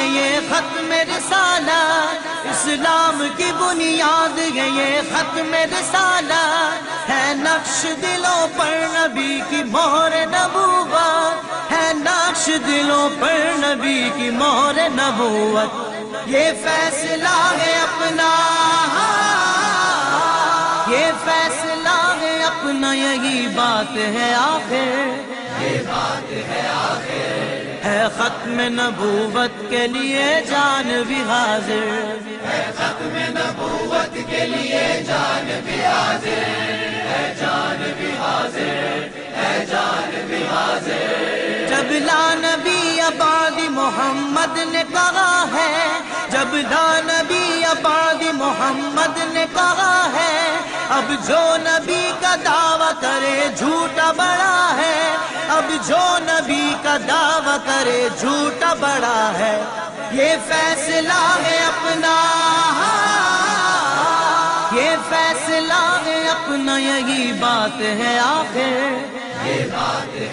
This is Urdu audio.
ہے یہ ختم رسالہ، اسلام کی بنیاد ہے یہ ختم رسالہ، ہے نقش دلوں پر نبی کی مہر نبوت، ہے نقش دلوں پر نبی کی مہر نبوت، یہ فیصلہ ہے اپنا، یہ فیصلہ ہے اپنا، یہی بات ہے آخر، یہ بات ہے آخر، ہے ختم نبوت کے لیے جان بھی حاضر، ہے ختم نبوت کے لیے جان بھی حاضر، ہے جان بھی حاضر، ہے جان بھی حاضر۔ جب لا نبی بعد محمد نے کہا ہے، جب لا نبی بعد محمد نے کہا ہے، اب جو نبی کا دعویٰ کرے جھوٹا بڑا ہے، اب جو نبی کا دعویٰ کرے جھوٹا بڑا ہے، یہ فیصلہ ہے اپنا، یہ فیصلہ ہے اپنا، یہی بات ہے آخر، یہ بات ہے۔